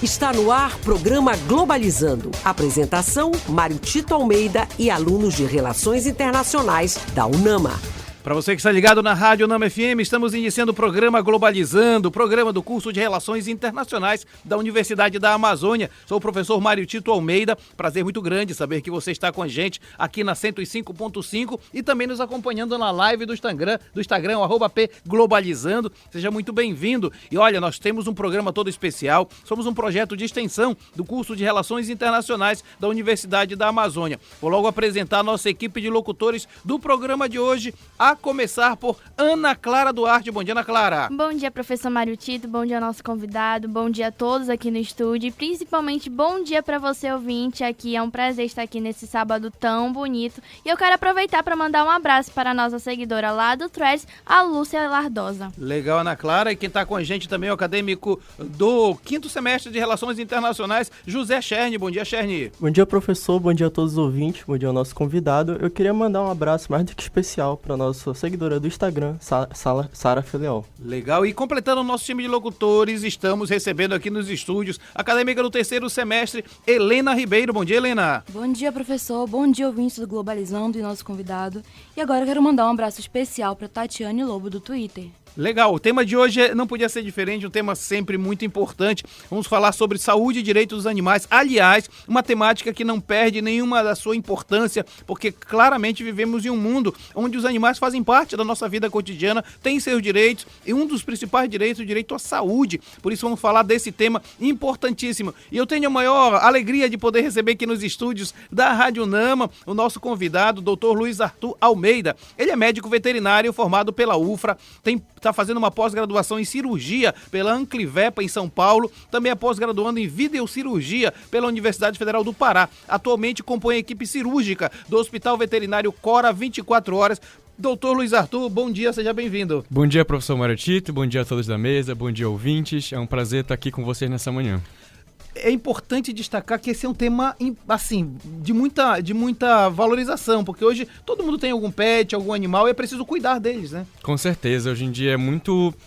Está no ar programa Globalizando. Apresentação, Mário Tito Almeida e alunos de Relações Internacionais da UNAMA. Para você que está ligado na Rádio UNAMA FM, estamos iniciando o programa Globalizando, o programa do curso de Relações Internacionais da Universidade da Amazônia. Sou o professor Mário Tito Almeida. Prazer muito grande saber que você está com a gente aqui na 105.5 e também nos acompanhando na live do Instagram, @pglobalizando. Seja muito bem-vindo. E olha, nós temos um programa todo especial. Somos um projeto de extensão do curso de Relações Internacionais da Universidade da Amazônia. Vou logo apresentar a nossa equipe de locutores do programa de hoje, a começar por Ana Clara Duarte. Bom dia, Ana Clara. Bom dia, professor Mário Tito. Bom dia ao nosso convidado. Bom dia a todos aqui no estúdio. E principalmente, bom dia para você, ouvinte. Aqui é um prazer estar aqui nesse sábado tão bonito. E eu quero aproveitar para mandar um abraço para a nossa seguidora lá do Threads, a Lúcia Lardosa. Legal, Ana Clara. E quem está com a gente também é o acadêmico do 5º semestre de Relações Internacionais, José Cherny. Bom dia, Cherny. Bom dia, professor. Bom dia a todos os ouvintes. Bom dia ao nosso convidado. Eu queria mandar um abraço mais do que especial para nossa seguidora do Instagram, Sara Filial. Legal, e completando o nosso time de locutores, estamos recebendo aqui nos estúdios a acadêmica do 3º semestre, Helena Ribeiro. Bom dia, Helena. Bom dia, professor. Bom dia, ouvintes do Globalizando e nosso convidado. E agora eu quero mandar um abraço especial para Tatiane Lobo, do Twitter. Legal, o tema de hoje não podia ser diferente, um tema sempre muito importante. Vamos falar sobre saúde e direitos dos animais. Aliás, uma temática que não perde nenhuma da sua importância, porque claramente vivemos em um mundo onde os animais fazem parte da nossa vida cotidiana, têm seus direitos, e um dos principais direitos é o direito à saúde. Por isso vamos falar desse tema importantíssimo. E eu tenho a maior alegria de poder receber aqui nos estúdios da Rádio UNAMA o nosso convidado, o Dr. Luiz Arthur Almeida. Ele é médico veterinário formado pela UFRA, está fazendo uma pós-graduação em cirurgia pela Anclivepa, em São Paulo. Também é pós-graduando em videocirurgia pela Universidade Federal do Pará. Atualmente compõe a equipe cirúrgica do Hospital Veterinário Cora 24 Horas. Doutor Luiz Arthur, bom dia, seja bem-vindo. Bom dia, professor Mário Tito, bom dia a todos da mesa, bom dia, ouvintes. É um prazer estar aqui com vocês nessa manhã. É importante destacar que esse é um tema, assim, de muita valorização, porque hoje todo mundo tem algum pet, algum animal e é preciso cuidar deles, né? Com certeza, hoje em dia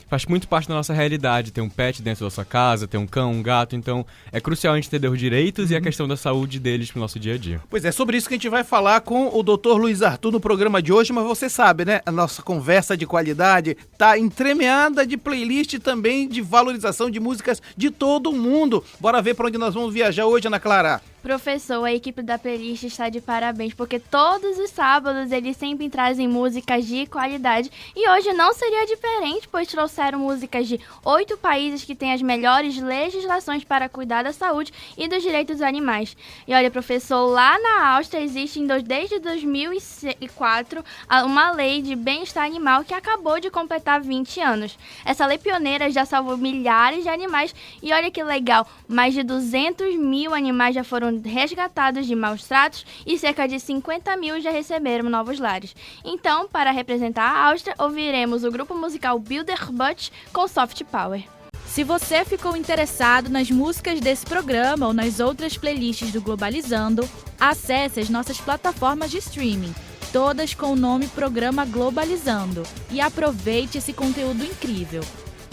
faz muito parte da nossa realidade ter um pet dentro da sua casa, ter um cão, um gato, então é crucial a gente entender os direitos e a questão da saúde deles pro nosso dia a dia. Pois é, sobre isso que a gente vai falar com o Dr. Luiz Arthur no programa de hoje, mas você sabe, né, a nossa conversa de qualidade tá entremeada de playlist também de valorização de músicas de todo mundo. Bora ver para onde nós vamos viajar hoje, Ana Clara. Professor, a equipe da playlist está de parabéns, porque todos os sábados eles sempre trazem músicas de qualidade. E hoje não seria diferente, pois trouxeram músicas de 8 países que têm as melhores legislações para cuidar da saúde e dos direitos dos animais. E olha, professor, lá na Áustria existe desde 2004 uma lei de bem-estar animal que acabou de completar 20 anos. Essa lei pioneira já salvou milhares de animais e olha que legal, mais de 200 mil animais já foram resgatados de maus tratos e cerca de 50 mil já receberam novos lares. Então, para representar a Áustria, ouviremos o grupo musical Bilderbuch com Soft Power. Se você ficou interessado nas músicas desse programa ou nas outras playlists do Globalizando, acesse as nossas plataformas de streaming, todas com o nome Programa Globalizando, e aproveite esse conteúdo incrível.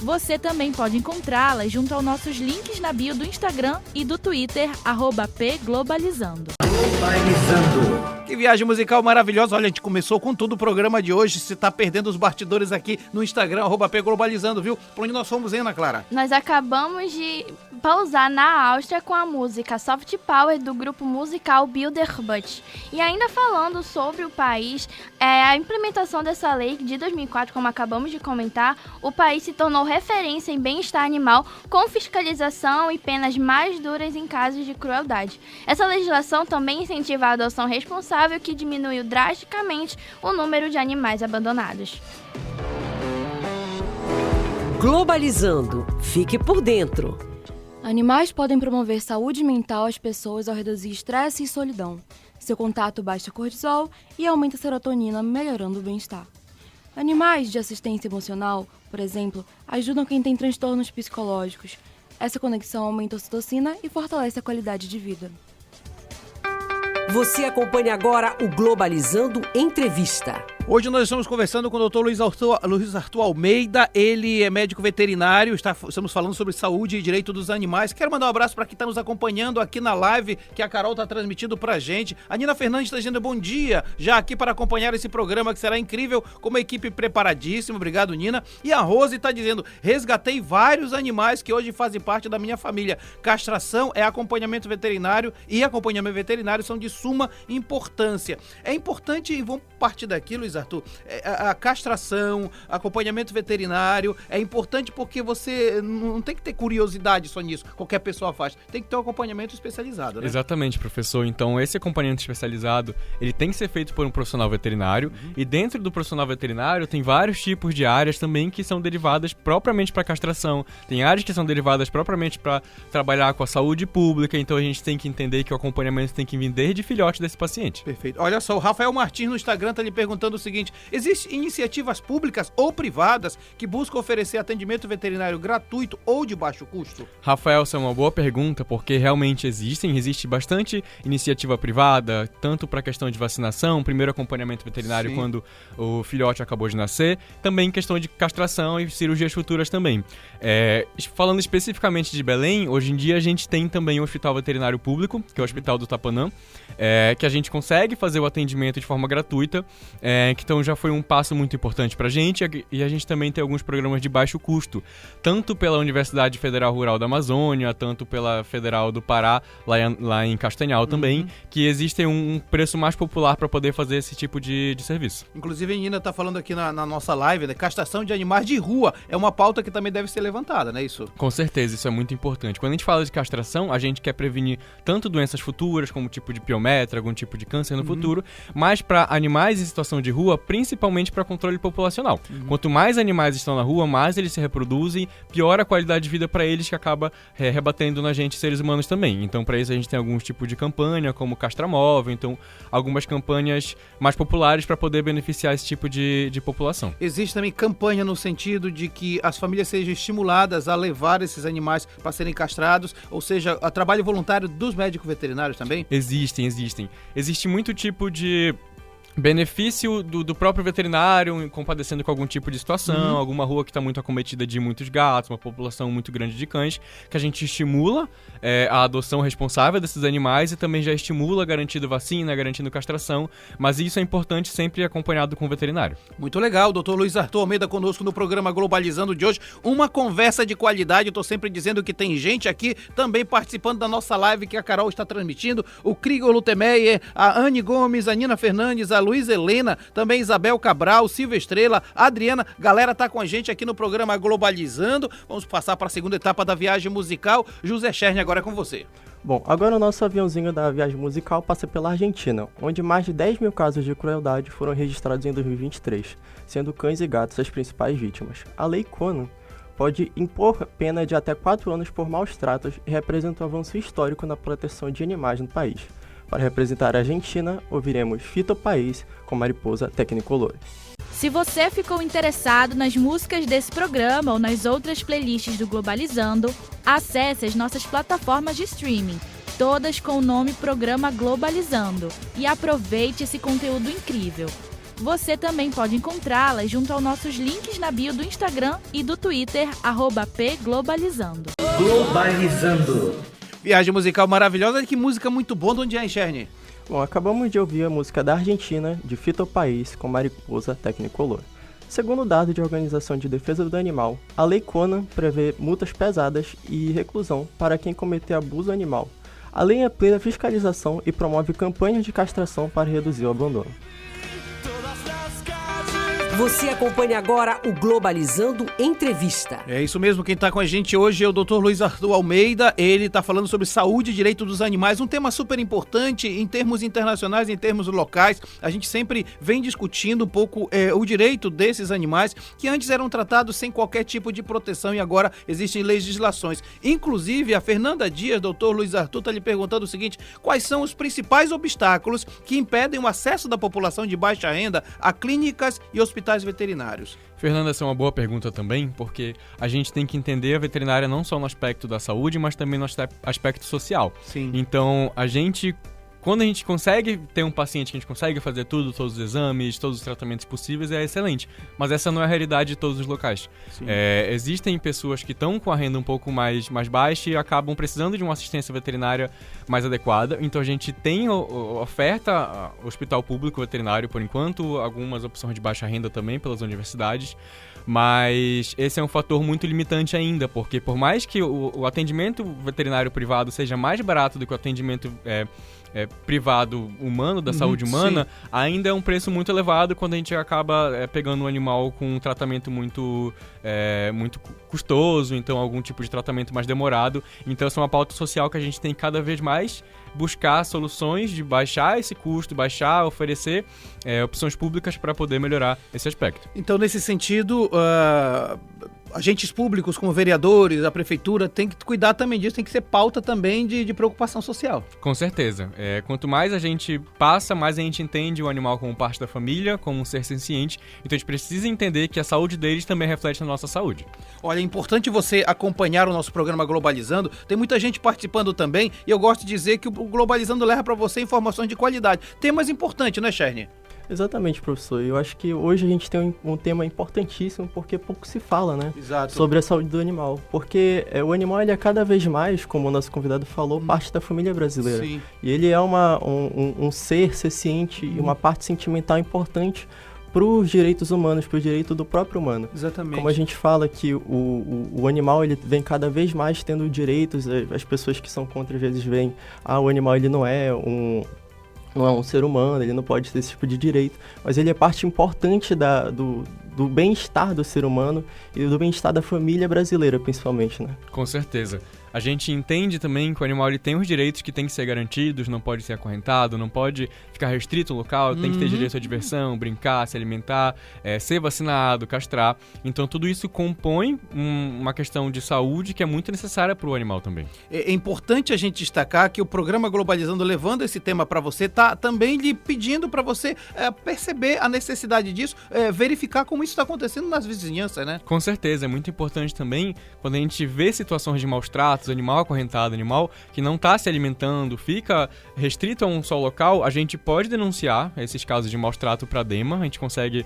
Você também pode encontrá-las junto aos nossos links na bio do Instagram e do Twitter, @pglobalizando. Que viagem musical maravilhosa. Olha, a gente começou com tudo o programa de hoje. Você tá perdendo os bastidores aqui no Instagram, @pglobalizando, viu? Por onde nós fomos, hein, Ana Clara? Nós acabamos de pausar na Áustria com a música Soft Power do grupo musical Bilderbuch. E ainda falando sobre o país, a implementação dessa lei de 2004, como acabamos de comentar, o país se tornou referência em bem-estar animal com fiscalização e penas mais duras em casos de crueldade. Essa legislação também incentiva a adoção responsável, que diminuiu drasticamente o número de animais abandonados. Globalizando. Fique por dentro. Animais podem promover saúde mental às pessoas ao reduzir estresse e solidão. Seu contato baixa cortisol e aumenta a serotonina, melhorando o bem-estar. Animais de assistência emocional, por exemplo, ajudam quem tem transtornos psicológicos. Essa conexão aumenta a ocitocina e fortalece a qualidade de vida. Você acompanha agora o Globalizando Entrevista. Hoje nós estamos conversando com o Dr. Luiz Arthur Almeida, ele é médico veterinário, estamos falando sobre saúde e direito dos animais. Quero mandar um abraço para quem está nos acompanhando aqui na live, que a Carol está transmitindo para a gente. A Nina Fernandes está dizendo bom dia, já aqui para acompanhar esse programa que será incrível, com uma equipe preparadíssima. Obrigado, Nina. E a Rose está dizendo, resgatei vários animais que hoje fazem parte da minha família. Castração é acompanhamento veterinário e acompanhamento veterinário são de suma importância. É importante, e vamos partir daqui, Luiz Arthur, a castração, acompanhamento veterinário, é importante porque você não tem que ter curiosidade só nisso, qualquer pessoa faz, tem que ter um acompanhamento especializado, né? Exatamente, professor. Então, esse acompanhamento especializado, ele tem que ser feito por um profissional veterinário, e dentro do profissional veterinário tem vários tipos de áreas também que são derivadas propriamente para castração, tem áreas que são derivadas propriamente para trabalhar com a saúde pública, então a gente tem que entender que o acompanhamento tem que vir desde filhote desse paciente. Perfeito. Olha só, o Rafael Martins no Instagram está lhe perguntando o seguinte, existem iniciativas públicas ou privadas que buscam oferecer atendimento veterinário gratuito ou de baixo custo? Rafael, essa é uma boa pergunta, porque realmente existe bastante iniciativa privada, tanto para a questão de vacinação, primeiro acompanhamento veterinário quando o filhote acabou de nascer, também questão de castração e cirurgias futuras também. Falando especificamente de Belém, hoje em dia a gente tem também o Hospital Veterinário Público, que é o Hospital do Tapanã, que a gente consegue fazer o atendimento de forma gratuita, que então já foi um passo muito importante para a gente, e a gente também tem alguns programas de baixo custo, tanto pela Universidade Federal Rural da Amazônia, tanto pela Federal do Pará, lá em Castanhal também, que existem um preço mais popular para poder fazer esse tipo de serviço. Inclusive a Nina está falando aqui na nossa live, né? Castração de animais de rua é uma pauta que também deve ser levantada, não é isso? Com certeza, isso é muito importante. Quando a gente fala de castração, a gente quer prevenir tanto doenças futuras, como tipo de piometra, algum tipo de câncer no futuro, mas para animais em situação de rua, principalmente para controle populacional. Quanto mais animais estão na rua, mais eles se reproduzem, piora a qualidade de vida para eles, que acaba rebatendo na gente, seres humanos também. Então, para isso, a gente tem alguns tipos de campanha, como castramóvel, então, algumas campanhas mais populares para poder beneficiar esse tipo de população. Existe também campanha no sentido de que as famílias sejam estimuladas a levar esses animais para serem castrados, ou seja, a trabalho voluntário dos médicos veterinários também? Existem. Existe muito tipo de benefício do próprio veterinário compadecendo com algum tipo de situação, alguma rua que está muito acometida de muitos gatos, uma população muito grande de cães, que a gente estimula a adoção responsável desses animais e também já estimula garantindo vacina, garantindo castração, mas isso é importante sempre acompanhado com o veterinário. Muito legal, Dr. Luiz Arthur Almeida conosco no programa Globalizando de hoje, uma conversa de qualidade, eu tô sempre dizendo que tem gente aqui também participando da nossa live que a Carol está transmitindo, o Krigor Lutemeyer, a Anne Gomes, a Nina Fernandes, a Luiz Helena, também Isabel Cabral, Silvia Estrela, Adriana, galera tá com a gente aqui no programa Globalizando. Vamos passar para a segunda etapa da viagem musical. José Cherny, agora é com você. Bom, agora o nosso aviãozinho da viagem musical passa pela Argentina, onde mais de 10 mil casos de crueldade foram registrados em 2023, sendo cães e gatos as principais vítimas. A Lei Conan pode impor pena de até 4 anos por maus tratos e representa um avanço histórico na proteção de animais no país. Para representar a Argentina, ouviremos Fito País com Mariposa Technicolor. Se você ficou interessado nas músicas desse programa ou nas outras playlists do Globalizando, acesse as nossas plataformas de streaming, todas com o nome Programa Globalizando, e aproveite esse conteúdo incrível. Você também pode encontrá-las junto aos nossos links na bio do Instagram e do Twitter, @pglobalizando. Globalizando. Viagem musical maravilhosa, que música muito boa, de onde é, Cherny? Bom, acabamos de ouvir a música da Argentina, de Fito País, com Mariposa Technicolor. Segundo dados de Organização de Defesa do Animal, a Lei Conan prevê multas pesadas e reclusão para quem cometer abuso animal. A lei amplia a fiscalização e promove campanhas de castração para reduzir o abandono. Você acompanha agora o Globalizando Entrevista. É isso mesmo, quem está com a gente hoje é o Dr. Luiz Arthur Almeida, ele está falando sobre saúde e direito dos animais, um tema super importante em termos internacionais, em termos locais. A gente sempre vem discutindo um pouco o direito desses animais, que antes eram tratados sem qualquer tipo de proteção e agora existem legislações. Inclusive, a Fernanda Dias, Dr. Luiz Arthur, está lhe perguntando o seguinte: quais são os principais obstáculos que impedem o acesso da população de baixa renda a clínicas e hospitais veterinários? Fernanda, essa é uma boa pergunta também, porque a gente tem que entender a veterinária não só no aspecto da saúde, mas também no aspecto social. Sim. Então, a gente quando a gente consegue ter um paciente que a gente consegue fazer todos os exames, todos os tratamentos possíveis, é excelente. Mas essa não é a realidade de todos os locais. Existem pessoas que estão com a renda um pouco mais baixa e acabam precisando de uma assistência veterinária mais adequada. Então a gente tem oferta hospital público veterinário, por enquanto, algumas opções de baixa renda também pelas universidades. Mas esse é um fator muito limitante ainda, porque por mais que o atendimento veterinário privado seja mais barato do que o atendimento privado humano, da saúde humana, ainda é um preço muito elevado quando a gente acaba pegando um animal com um tratamento muito custoso, então algum tipo de tratamento mais demorado. Então essa é uma pauta social que a gente tem cada vez mais buscar soluções de baixar esse custo, oferecer opções públicas para poder melhorar esse aspecto. Então, nesse sentido, agentes públicos como vereadores, a prefeitura, tem que cuidar também disso, tem que ser pauta também de preocupação social. Com certeza. Quanto mais a gente passa, mais a gente entende o animal como parte da família, como um ser senciente. Então a gente precisa entender que a saúde deles também reflete na nossa saúde. Olha, é importante você acompanhar o nosso programa Globalizando. Tem muita gente participando também e eu gosto de dizer que o Globalizando leva para você informações de qualidade. Temas importantes, né, Cherny? Exatamente, professor. Eu acho que hoje a gente tem um tema importantíssimo porque pouco se fala, né? Exato. Sobre a saúde do animal. Porque o animal, ele é cada vez mais, como o nosso convidado falou, parte da família brasileira. Sim. E ele é um ser senciente e uma parte sentimental importante para os direitos humanos, para o direito do próprio humano. Exatamente. Como a gente fala que o animal, ele vem cada vez mais tendo direitos, as pessoas que são contra às vezes veem, o animal ele não é um ser humano, ele não pode ter esse tipo de direito, mas ele é parte importante do bem-estar do ser humano e do bem-estar da família brasileira, principalmente, né? Com certeza. A gente entende também que o animal ele tem os direitos que tem que ser garantidos, não pode ser acorrentado, não pode ficar restrito no local, tem que ter direito à diversão, brincar, se alimentar, ser vacinado, castrar. Então tudo isso compõe uma questão de saúde que é muito necessária para o animal também. É importante a gente destacar que o programa Globalizando, levando esse tema para você, tá também lhe pedindo para você perceber a necessidade disso, verificar como isso está acontecendo nas vizinhanças, né? Com certeza, é muito importante também quando a gente vê situações de maus tratos, animal acorrentado, animal que não está se alimentando, fica restrito a um só local, a gente pode denunciar esses casos de maus trato para a DEMA, a gente consegue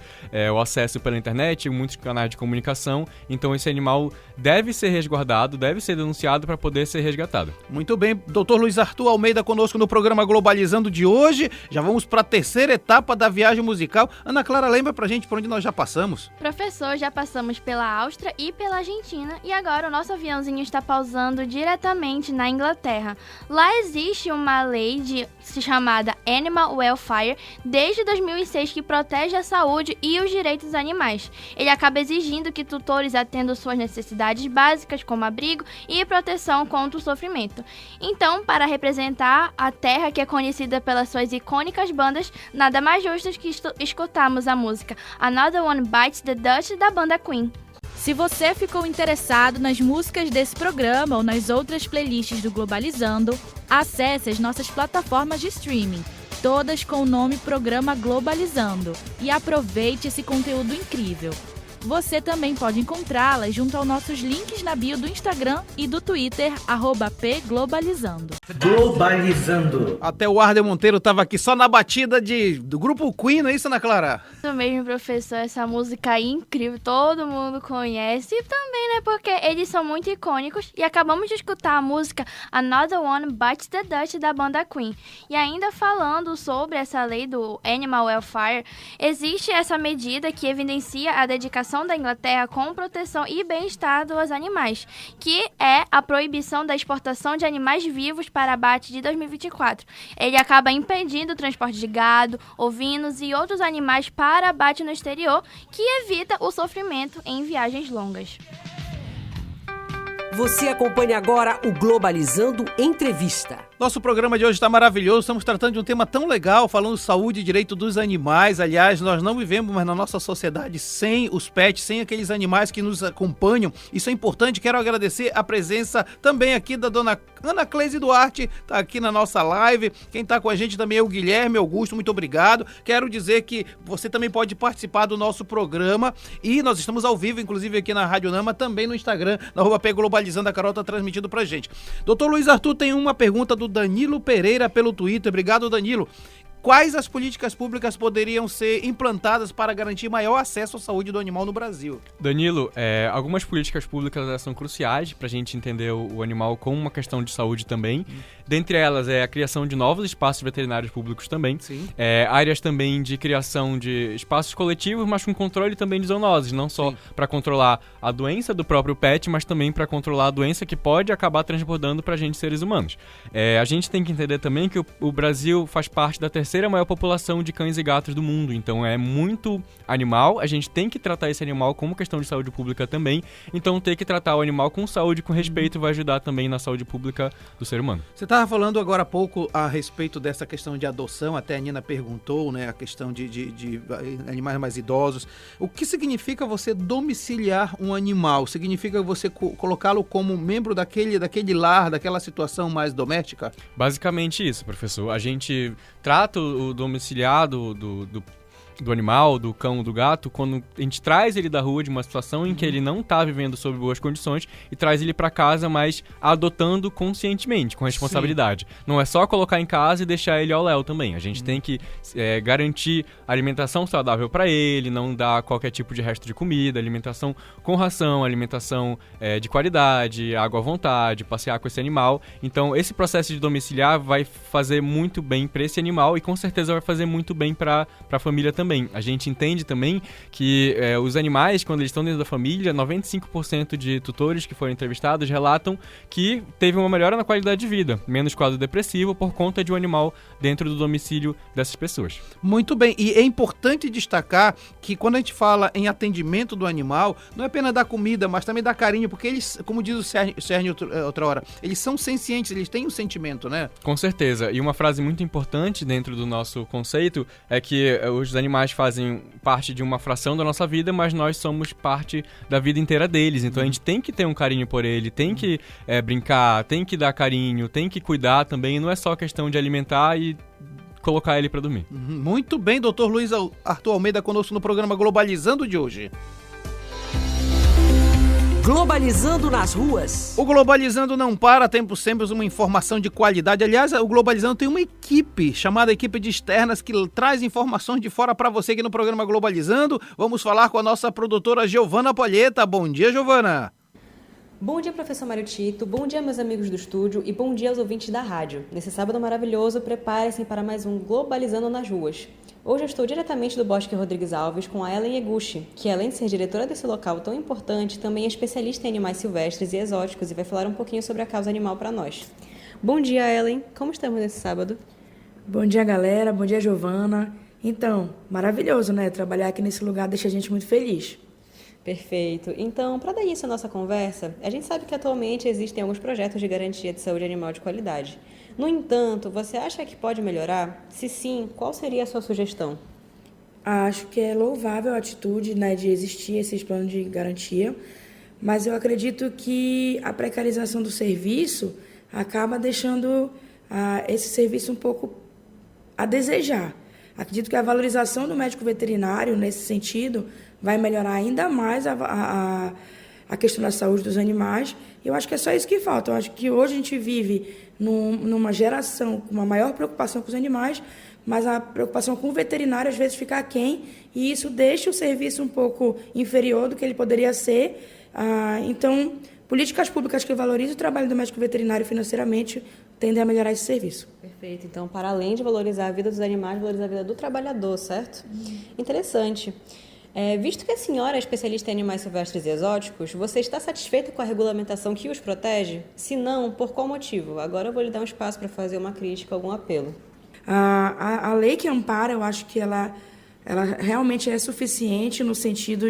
o acesso pela internet, muitos canais de comunicação, então esse animal deve ser resguardado, deve ser denunciado para poder ser resgatado. Muito bem, Dr. Luiz Arthur Almeida conosco no programa Globalizando de hoje, já vamos para a terceira etapa da viagem musical. Ana Clara, lembra pra gente por onde nós já passamos? Professor, já passamos pela Áustria e pela Argentina e agora o nosso aviãozinho está pausando diretamente na Inglaterra. Lá existe uma lei chamada Animal Welfare desde 2006 que protege a saúde e os direitos dos animais. Ele acaba exigindo que tutores atendam suas necessidades básicas como abrigo e proteção contra o sofrimento. Então, para representar a terra que é conhecida pelas suas icônicas bandas, nada mais justo que escutarmos a música Another One Bites the Dust da banda Queen. Se você ficou interessado nas músicas desse programa ou nas outras playlists do Globalizando, acesse as nossas plataformas de streaming, todas com o nome Programa Globalizando, e aproveite esse conteúdo incrível. Você também pode encontrá-las junto aos nossos links na bio do Instagram e do Twitter, @pglobalizando. Globalizando. Até o Arder Monteiro estava aqui só na batida do grupo Queen, não é isso, Ana Clara? Isso mesmo, professor, essa música é incrível, todo mundo conhece e também, né, porque eles são muito icônicos e acabamos de escutar a música Another One Bites the Dust da banda Queen. E ainda falando sobre essa lei do Animal Welfare, existe essa medida que evidencia a dedicação da Inglaterra com proteção e bem-estar dos animais, que é a proibição da exportação de animais vivos para abate de 2024. Ele acaba impedindo o transporte de gado, ovinos e outros animais para abate no exterior, que evita o sofrimento em viagens longas. Você acompanha agora o Globalizando Entrevista. Nosso programa de hoje está maravilhoso, estamos tratando de um tema tão legal, falando saúde e direito dos animais. Aliás, nós não vivemos mais na nossa sociedade sem os pets, sem aqueles animais que nos acompanham. Isso é importante, quero agradecer a presença também aqui da dona Ana Cleise Duarte, está aqui na nossa live. Quem está com a gente também é o Guilherme Augusto, muito obrigado. Quero dizer que você também pode participar do nosso programa e nós estamos ao vivo, inclusive aqui na Rádio Nama, também no Instagram, na @pglobalizando, a Carol está transmitindo pra gente. Doutor Luiz Arthur, tem uma pergunta do do Danilo Pereira pelo Twitter. Obrigado, Danilo. Quais as políticas públicas poderiam ser implantadas para garantir maior acesso à saúde do animal no Brasil? Danilo, algumas políticas públicas são cruciais para a gente entender o animal como uma questão de saúde também. Dentre elas é a criação de novos espaços veterinários públicos também. Sim. Áreas também de criação de espaços coletivos, mas com controle também de zoonoses, não só para controlar a doença do próprio pet, mas também para controlar a doença que pode acabar transbordando para a gente, seres humanos. A gente tem que entender também que o Brasil faz parte da terceira maior população de cães e gatos do mundo, então é muito animal, a gente tem que tratar esse animal como questão de saúde pública também, então ter que tratar o animal com saúde, com respeito, vai ajudar também na saúde pública do ser humano. Você estava falando agora há pouco a respeito dessa questão de adoção, até a Nina perguntou, né, a questão de animais mais idosos. O que significa você domiciliar um animal? Significa você colocá-lo como membro daquele lar, daquela situação mais doméstica? Basicamente isso, professor. A gente trata o domiciliado do animal, do cão, do gato, quando a gente traz ele da rua de uma situação em que ele não está vivendo sob boas condições e traz ele para casa, mas adotando conscientemente, com responsabilidade. Sim. Não é só colocar em casa e deixar ele ao léu também. A gente tem que garantir alimentação saudável para ele, não dar qualquer tipo de resto de comida, alimentação com ração, alimentação de qualidade, água à vontade, passear com esse animal. Então, esse processo de domiciliar vai fazer muito bem para esse animal e com certeza vai fazer muito bem para a família também. A gente entende também que os animais, quando eles estão dentro da família, 95% de tutores que foram entrevistados relatam que teve uma melhora na qualidade de vida, menos quadro depressivo por conta de um animal dentro do domicílio dessas pessoas. Muito bem, e é importante destacar que quando a gente fala em atendimento do animal, não é apenas dar comida, mas também dar carinho, porque eles, como diz o Sérgio outra hora, eles são sencientes, eles têm um sentimento, né? Com certeza, e uma frase muito importante dentro do nosso conceito é que os animais fazem parte de uma fração da nossa vida, mas nós somos parte da vida inteira deles. Então a gente tem que ter um carinho por ele, tem que brincar, tem que dar carinho, tem que cuidar também. Não é só questão de alimentar e colocar ele para dormir. Muito bem, Dr. Luiz Arthur Almeida conosco no programa Globalizando de hoje. Globalizando nas ruas. O Globalizando não para, temos sempre uma informação de qualidade. Aliás, o Globalizando tem uma equipe, chamada Equipe de Externas, que traz informações de fora para você aqui no programa Globalizando. Vamos falar com a nossa produtora Giovana Polheta. Bom dia, Giovana. Bom dia, professor Mário Tito, bom dia, meus amigos do estúdio e bom dia aos ouvintes da rádio. Nesse sábado maravilhoso, preparem-se para mais um Globalizando nas ruas. Hoje eu estou diretamente do Bosque Rodrigues Alves com a Ellen Eguchi, que além de ser diretora desse local tão importante, também é especialista em animais silvestres e exóticos e vai falar um pouquinho sobre a causa animal para nós. Bom dia, Ellen. Como estamos nesse sábado? Bom dia, galera. Bom dia, Giovana. Então, maravilhoso, né? Trabalhar aqui nesse lugar deixa a gente muito feliz. Perfeito. Então, para dar início à nossa conversa, a gente sabe que atualmente existem alguns projetos de garantia de saúde animal de qualidade. No entanto, você acha que pode melhorar? Se sim, qual seria a sua sugestão? Acho que é louvável a atitude, né, de existir esses planos de garantia, mas eu acredito que a precarização do serviço acaba deixando esse serviço um pouco a desejar. Acredito que a valorização do médico veterinário, nesse sentido, vai melhorar ainda mais a questão da saúde dos animais. Eu acho que é só isso que falta. Eu acho que hoje a gente vive numa geração com uma maior preocupação com os animais, mas a preocupação com o veterinário às vezes fica aquém, e isso deixa o serviço um pouco inferior do que ele poderia ser. Então, políticas públicas que valorizam o trabalho do médico veterinário financeiramente tendem a melhorar esse serviço. Perfeito. Então, para além de valorizar a vida dos animais, valorizar a vida do trabalhador, certo? Interessante. Visto que a senhora é especialista em animais silvestres e exóticos, você está satisfeita com a regulamentação que os protege? Se não, por qual motivo? Agora eu vou lhe dar um espaço para fazer uma crítica, algum apelo. A lei que ampara, eu acho que ela realmente é suficiente no sentido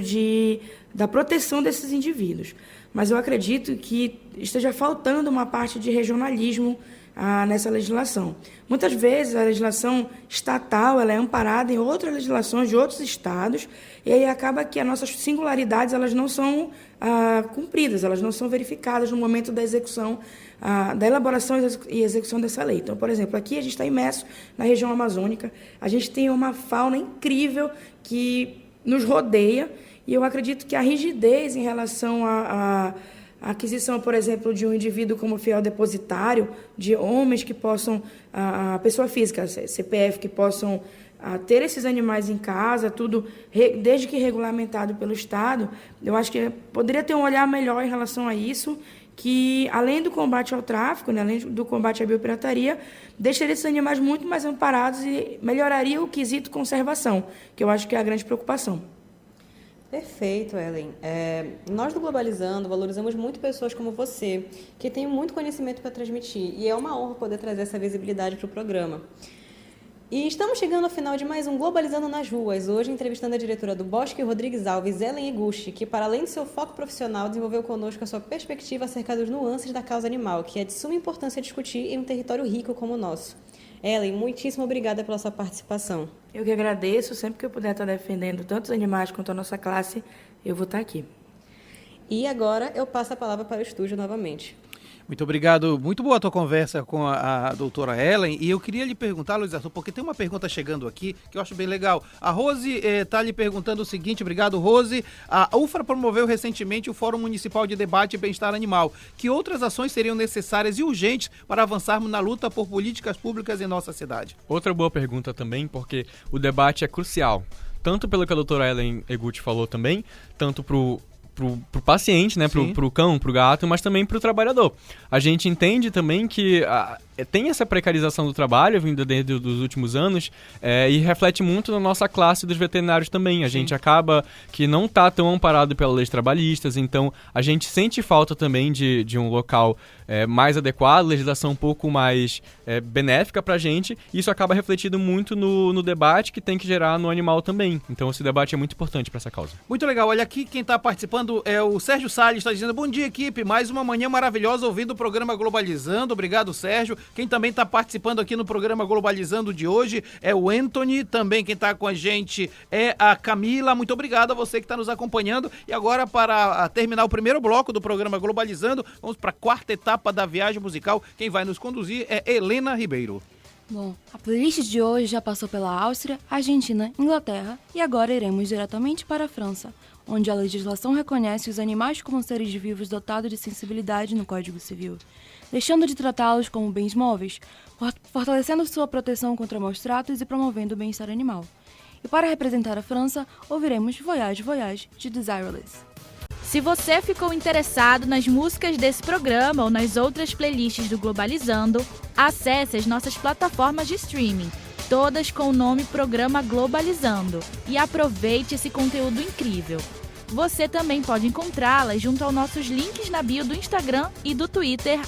da proteção desses indivíduos. Mas eu acredito que esteja faltando uma parte de regionalismo nessa legislação. Muitas vezes a legislação estatal ela é amparada em outras legislações de outros estados, e aí acaba que as nossas singularidades elas não são cumpridas, elas não são verificadas no momento da execução, da elaboração e execução dessa lei. Então, por exemplo, aqui a gente está imerso na região amazônica, a gente tem uma fauna incrível que nos rodeia, e eu acredito que a rigidez em relação a aquisição, por exemplo, de um indivíduo como fiel depositário, de homens que possam, a pessoa física, CPF, que possam ter esses animais em casa, tudo, desde que regulamentado pelo Estado. Eu acho que poderia ter um olhar melhor em relação a isso, que além do combate ao tráfico, né, além do combate à biopirataria, deixaria esses animais muito mais amparados e melhoraria o quesito conservação, que eu acho que é a grande preocupação. Perfeito, Ellen. Nós do Globalizando valorizamos muito pessoas como você, que têm muito conhecimento para transmitir, e é uma honra poder trazer essa visibilidade para o programa. E estamos chegando ao final de mais um Globalizando nas Ruas, hoje entrevistando a diretora do Bosque Rodrigues Alves, Ellen Iguchi, que, para além do seu foco profissional, desenvolveu conosco a sua perspectiva acerca dos nuances da causa animal, que é de suma importância discutir em um território rico como o nosso. Ellen, muitíssimo obrigada pela sua participação. Eu que agradeço, sempre que eu puder estar defendendo tanto os animais quanto a nossa classe, eu vou estar aqui. E agora eu passo a palavra para o estúdio novamente. Muito obrigado. Muito boa a tua conversa com a doutora Ellen. E eu queria lhe perguntar, Luiz Arthur, porque tem uma pergunta chegando aqui que eu acho bem legal. A Rose está lhe perguntando o seguinte, obrigado, Rose. A UFRA promoveu recentemente o Fórum Municipal de Debate e Bem-Estar Animal. Que outras ações seriam necessárias e urgentes para avançarmos na luta por políticas públicas em nossa cidade? Outra boa pergunta também, porque o debate é crucial. Tanto pelo que a doutora Ellen Iguchi falou também, tanto pro paciente, né, pro cão, pro gato, mas também pro trabalhador. A gente entende também que tem essa precarização do trabalho vindo desde os últimos anos e reflete muito na nossa classe dos veterinários também. A gente acaba que não está tão amparado pelas leis trabalhistas, então a gente sente falta também de um local mais adequado, legislação um pouco mais benéfica pra gente, e isso acaba refletindo muito no debate que tem que gerar no animal também. Então esse debate é muito importante para essa causa. Muito legal. Olha aqui, quem está participando é o Sérgio Salles, está dizendo: bom dia, equipe, mais uma manhã maravilhosa ouvindo o programa Globalizando. Obrigado, Sérgio. Quem também está participando aqui no programa Globalizando de hoje é o Anthony. Também quem está com a gente é a Camila. Muito obrigado a você que está nos acompanhando. E agora, para terminar o primeiro bloco do programa Globalizando, vamos para a quarta etapa da viagem musical. Quem vai nos conduzir é Helena Ribeiro. Bom, a playlist de hoje já passou pela Áustria, Argentina, Inglaterra e agora iremos diretamente para a França, onde a legislação reconhece os animais como seres vivos dotados de sensibilidade no Código Civil, deixando de tratá-los como bens móveis, fortalecendo sua proteção contra maus tratos e promovendo o bem-estar animal. E para representar a França, ouviremos Voyage, Voyage, de Desireless. Se você ficou interessado nas músicas desse programa ou nas outras playlists do Globalizando, acesse as nossas plataformas de streaming, todas com o nome Programa Globalizando, e aproveite esse conteúdo incrível. Você também pode encontrá-las junto aos nossos links na bio do Instagram e do Twitter,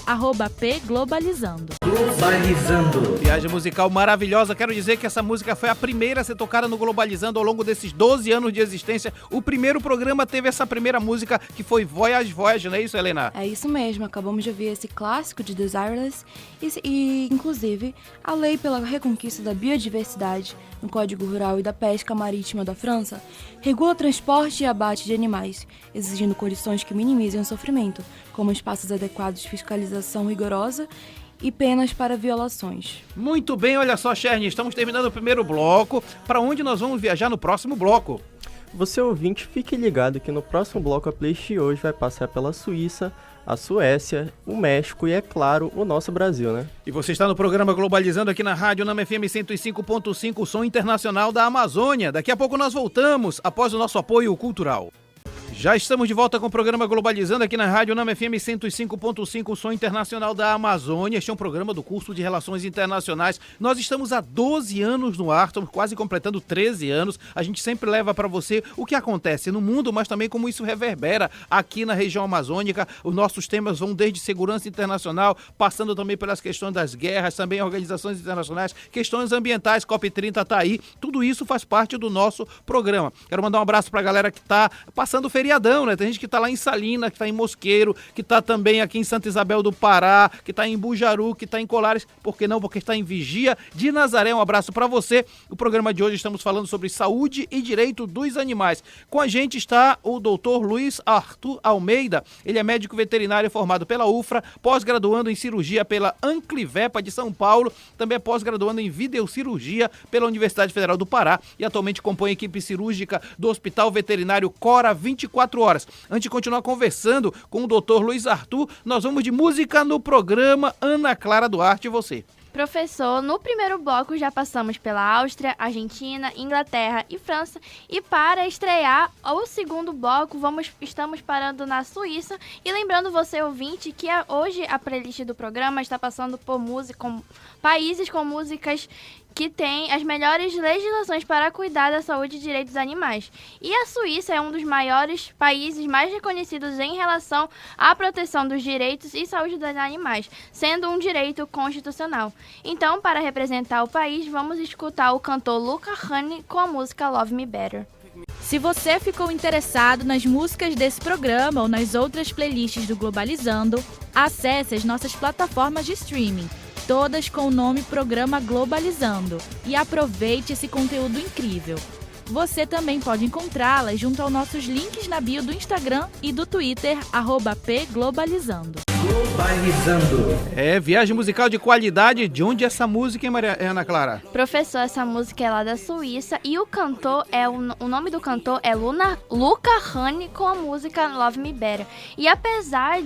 @pglobalizando. Globalizando. Viagem musical maravilhosa. Quero dizer que essa música foi a primeira a ser tocada no Globalizando ao longo desses 12 anos de existência. O primeiro programa teve essa primeira música, que foi Voyage, Voyage, não é isso, Helena? É isso mesmo, acabamos de ouvir esse clássico de Desireless e inclusive, a lei pela reconquista da biodiversidade no Código Rural e da Pesca Marítima da França regula transporte e abate de animais, exigindo condições que minimizem o sofrimento, como espaços adequados, fiscalização rigorosa e penas para violações. Muito bem, olha só, Cherny, estamos terminando o primeiro bloco. Para onde nós vamos viajar no próximo bloco? Você ouvinte, fique ligado que no próximo bloco a playlist de hoje vai passar pela Suíça, a Suécia, o México e, é claro, o nosso Brasil, né? E você está no programa Globalizando aqui na Rádio Nama FM 105.5, o som internacional da Amazônia. Daqui a pouco nós voltamos, após o nosso apoio cultural. Já estamos de volta com o programa Globalizando aqui na Rádio Nama FM 105.5, o som internacional da Amazônia. Este é um programa do curso de Relações Internacionais. Nós estamos há 12 anos no ar, estamos quase completando 13 anos. A gente sempre leva para você o que acontece no mundo, mas também como isso reverbera aqui na região amazônica. Os nossos temas vão desde segurança internacional, passando também pelas questões das guerras, também organizações internacionais, questões ambientais, COP30 está aí. Tudo isso faz parte do nosso programa. Quero mandar um abraço para a galera que está passando o feriadão, né? Tem gente que está lá em Salina, que está em Mosqueiro, que está também aqui em Santa Isabel do Pará, que está em Bujaru, que está em Colares. Por que não? Porque está em Vigia de Nazaré. Um abraço para você. O programa de hoje estamos falando sobre saúde e direito dos animais. Com a gente está o doutor Luiz Arthur Almeida. Ele é médico veterinário formado pela UFRA, pós-graduando em cirurgia pela Anclivepa de São Paulo, também é pós-graduando em videocirurgia pela Universidade Federal do Pará e atualmente compõe a equipe cirúrgica do Hospital Veterinário Cora 24 24 horas. Antes de continuar conversando com o Dr. Luiz Arthur, nós vamos de música no programa. Ana Clara Duarte, e você? Professor, no primeiro bloco já passamos pela Áustria, Argentina, Inglaterra e França. E para estrear o segundo bloco, estamos parando na Suíça. E lembrando você, ouvinte, que hoje a playlist do programa está passando por países com músicas que têm as melhores legislações para cuidar da saúde e direitos dos animais. E a Suíça é um dos maiores países mais reconhecidos em relação à proteção dos direitos e saúde dos animais, sendo um direito constitucional. Então, para representar o país, vamos escutar o cantor Luca Hane com a música Love Me Better. Se você ficou interessado nas músicas desse programa ou nas outras playlists do Globalizando, acesse as nossas plataformas de streaming, todas com o nome Programa Globalizando, e aproveite esse conteúdo incrível. Você também pode encontrá-las junto aos nossos links na bio do Instagram e do Twitter, @pglobalizando. Globalizando. Viagem musical de qualidade. De onde é essa música, hein, Ana Clara? Professor, essa música é lá da Suíça e o nome do cantor é Luca Hane com a música Love Me Better. E apesar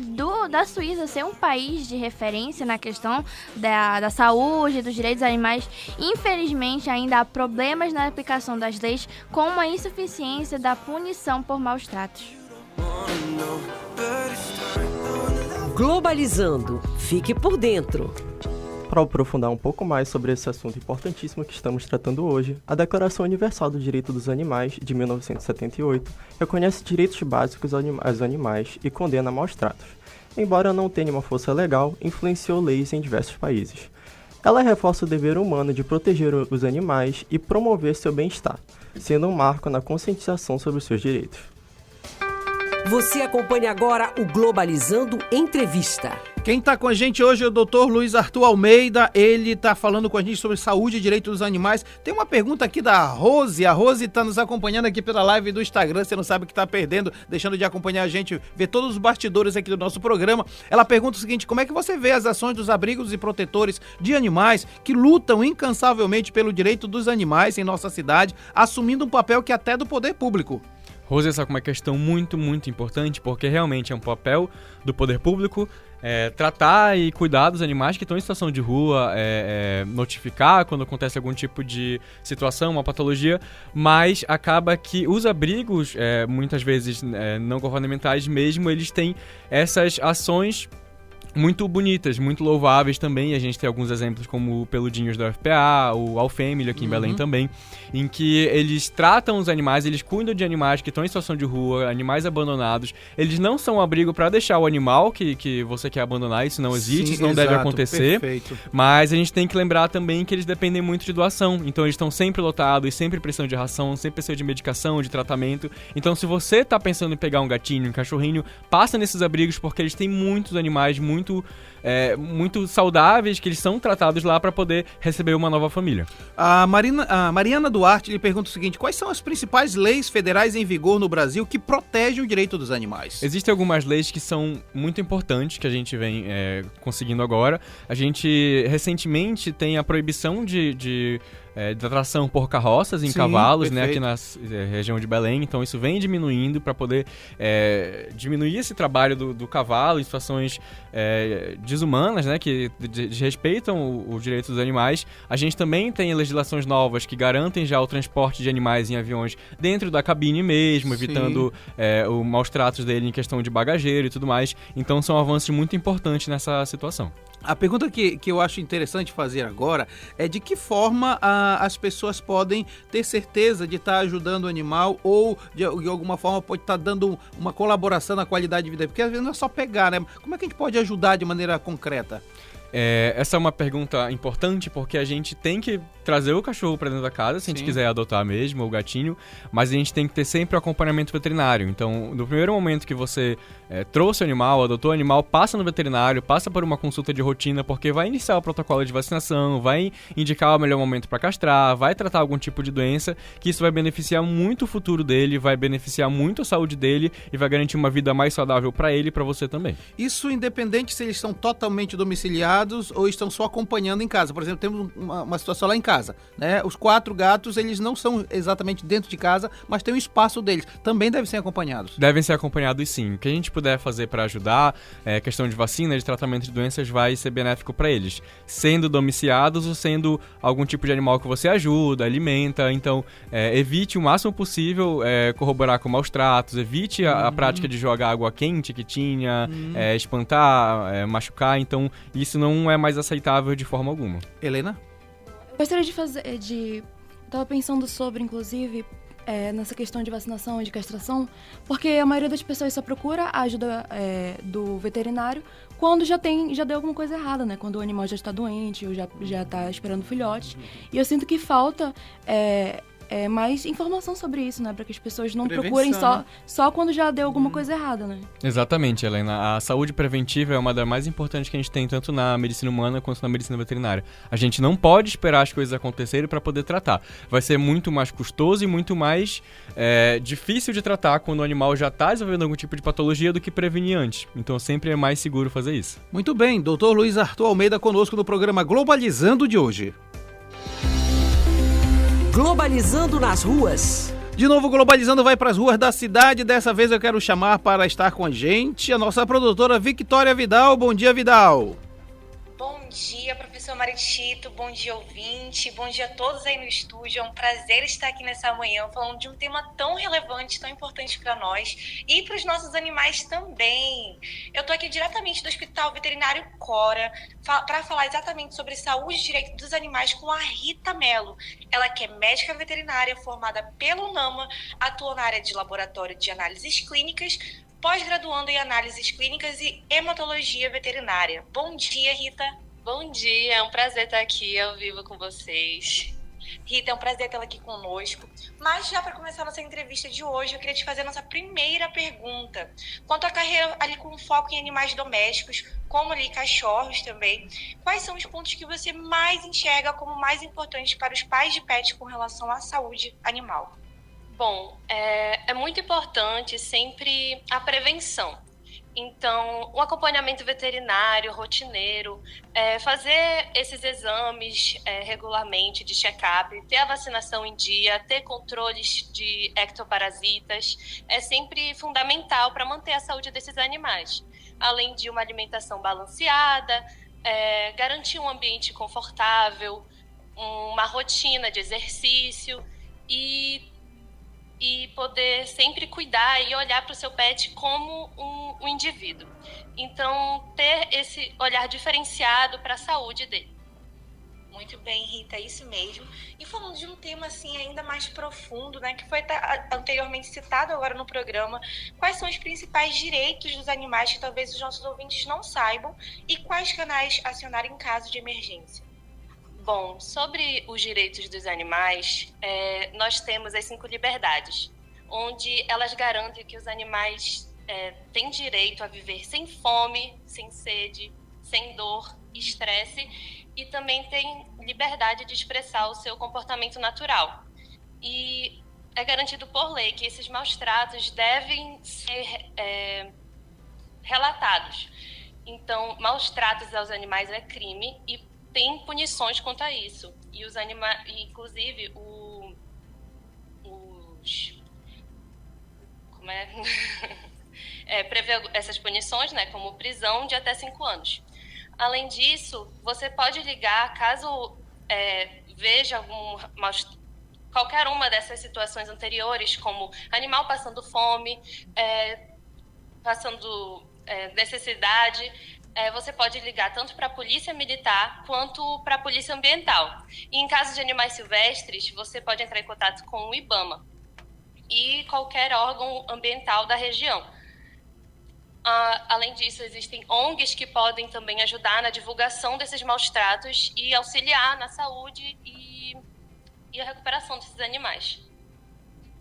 da Suíça ser um país de referência na questão da saúde, dos direitos dos animais, infelizmente ainda há problemas na aplicação das leis, como a insuficiência da punição por maus tratos. Globalizando. Fique por dentro. Para aprofundar um pouco mais sobre esse assunto importantíssimo que estamos tratando hoje, a Declaração Universal do Direito dos Animais, de 1978, reconhece direitos básicos aos animais e condena maus tratos. Embora não tenha uma força legal, influenciou leis em diversos países. Ela reforça o dever humano de proteger os animais e promover seu bem-estar, sendo um marco na conscientização sobre os seus direitos. Você acompanha agora o Globalizando Entrevista. Quem está com a gente hoje é o Dr. Luiz Arthur Almeida. Ele está falando com a gente sobre saúde e direitos dos animais. Tem uma pergunta aqui da Rose. A Rose está nos acompanhando aqui pela live do Instagram. Você não sabe o que está perdendo, deixando de acompanhar a gente, ver todos os bastidores aqui do nosso programa. Ela pergunta o seguinte: como é que você vê as ações dos abrigos e protetores de animais que lutam incansavelmente pelo direito dos animais em nossa cidade, assumindo um papel que até é do poder público? Rose, essa é uma questão muito, muito importante, porque realmente é um papel do poder público tratar e cuidar dos animais que estão em situação de rua, notificar quando acontece algum tipo de situação, uma patologia, mas acaba que os abrigos, muitas vezes não governamentais mesmo, eles têm essas ações muito bonitas, muito louváveis também. A gente tem alguns exemplos como o Peludinhos da UFPA, o All Family aqui em Belém também, em que eles tratam os animais, eles cuidam de animais que estão em situação de rua, animais abandonados. Eles não são um abrigo para deixar o animal que você quer abandonar, isso não existe, sim, isso não deve acontecer. Perfeito. Mas a gente tem que lembrar também que eles dependem muito de doação, então eles estão sempre lotados, sempre precisando de ração, sempre precisando de medicação, de tratamento. Então se você está pensando em pegar um gatinho, um cachorrinho, passa nesses abrigos, porque eles têm muitos animais muito saudáveis, que eles são tratados lá para poder receber uma nova família. A Mariana Duarte lhe pergunta o seguinte: quais são as principais leis federais em vigor no Brasil que protegem o direito dos animais? Existem algumas leis que são muito importantes, que a gente vem conseguindo agora. A gente recentemente tem a proibição de tração por carroças em cavalos, né, aqui na região de Belém. Então isso vem diminuindo para poder diminuir esse trabalho do cavalo em situações desumanas, né, que desrespeitam o direito dos animais. A gente também tem legislações novas que garantem já o transporte de animais em aviões dentro da cabine mesmo, evitando o maus tratos dele em questão de bagageiro e tudo mais. Então são avanços muito importantes nessa situação. A pergunta que eu acho interessante fazer agora é de que forma as pessoas podem ter certeza de estar ajudando o animal ou de alguma forma pode estar dando uma colaboração na qualidade de vida, porque às vezes não é só pegar, né? Como é que a gente pode ajudar de maneira concreta? Essa é uma pergunta importante, porque a gente tem que trazer o cachorro para dentro da casa, se a gente quiser adotar mesmo, o gatinho, mas a gente tem que ter sempre o acompanhamento veterinário. Então, no primeiro momento que você trouxe o animal, adotou o animal, passa no veterinário, passa por uma consulta de rotina, porque vai iniciar o protocolo de vacinação, vai indicar o melhor momento para castrar, vai tratar algum tipo de doença, que isso vai beneficiar muito o futuro dele, vai beneficiar muito a saúde dele e vai garantir uma vida mais saudável para ele e para você também. Isso independente se eles são totalmente domiciliados domiciliados ou estão só acompanhando em casa? Por exemplo, temos uma situação lá em casa, né? Os 4 gatos, eles não são exatamente dentro de casa, mas tem um espaço deles. Também devem ser acompanhados? Devem ser acompanhados, sim. O que a gente puder fazer para ajudar, questão de vacina, de tratamento de doenças, vai ser benéfico para eles. Sendo domiciliados ou sendo algum tipo de animal que você ajuda, alimenta. Então, evite o máximo possível corroborar com maus tratos, evite a prática de jogar água quente que tinha, espantar, machucar. Então, isso não é mais aceitável de forma alguma. Helena? Eu gostaria de fazer... Eu tava pensando sobre, inclusive, nessa questão de vacinação e de castração, porque a maioria das pessoas só procura a ajuda do veterinário quando já deu alguma coisa errada, né? Quando o animal já está doente ou já está esperando filhote. E eu sinto que falta mais informação sobre isso, né? Para que as pessoas não procurem só quando já deu alguma coisa errada, né? Exatamente, Helena. A saúde preventiva é uma das mais importantes que a gente tem, tanto na medicina humana quanto na medicina veterinária. A gente não pode esperar as coisas acontecerem para poder tratar. Vai ser muito mais custoso e muito mais difícil de tratar quando o animal já está desenvolvendo algum tipo de patologia do que prevenir antes. Então sempre é mais seguro fazer isso. Muito bem, Dr. Luiz Arthur Almeida conosco no programa Globalizando de hoje. Globalizando nas ruas. De novo, Globalizando vai para as ruas da cidade. Dessa vez eu quero chamar para estar com a gente a nossa produtora Victória Vidal. Bom dia, Vidal. Bom dia, professor Maritito. Bom dia, ouvinte. Bom dia a todos aí no estúdio. É um prazer estar aqui nessa manhã falando de um tema tão relevante, tão importante para nós e para os nossos animais também. Eu estou aqui diretamente do Hospital Veterinário Cora para falar exatamente sobre saúde e direito dos animais com a Rita Mello. Ela que é médica veterinária formada pelo NAMA, atua na área de laboratório de análises clínicas, pós-graduando em análises clínicas e hematologia veterinária. Bom dia, Rita. Bom dia, é um prazer estar aqui ao vivo com vocês. Rita, é um prazer tê-la aqui conosco. Mas já para começar a nossa entrevista de hoje, eu queria te fazer a nossa primeira pergunta. Quanto à carreira ali com foco em animais domésticos, como ali cachorros também, quais são os pontos que você mais enxerga como mais importantes para os pais de pet com relação à saúde animal? Bom, é muito importante sempre a prevenção. Então, o acompanhamento veterinário, rotineiro, fazer esses exames regularmente de check-up, ter a vacinação em dia, ter controles de ectoparasitas, é sempre fundamental para manter a saúde desses animais. Além de uma alimentação balanceada, garantir um ambiente confortável, uma rotina de exercício e poder sempre cuidar e olhar para o seu pet como um indivíduo. Então, ter esse olhar diferenciado para a saúde dele. Muito bem, Rita, é isso mesmo. E falando de um tema assim ainda mais profundo, né, que foi anteriormente citado agora no programa, quais são os principais direitos dos animais que talvez os nossos ouvintes não saibam e quais canais acionar em caso de emergência? Bom, sobre os direitos dos animais, nós temos as 5 liberdades, onde elas garantem que os animais têm direito a viver sem fome, sem sede, sem dor, estresse, e também têm liberdade de expressar o seu comportamento natural. E é garantido por lei que esses maus-tratos devem ser relatados. Então, maus-tratos aos animais é crime e tem punições quanto a isso. E os animais, inclusive, prevê essas punições, né, como prisão de até 5 anos. Além disso, você pode ligar caso veja qualquer uma dessas situações anteriores, como animal passando fome, passando necessidade. Você pode ligar tanto para a polícia militar quanto para a polícia ambiental. E em caso de animais silvestres, você pode entrar em contato com o IBAMA e qualquer órgão ambiental da região. Além disso, existem ONGs que podem também ajudar na divulgação desses maus-tratos e auxiliar na saúde e a recuperação desses animais.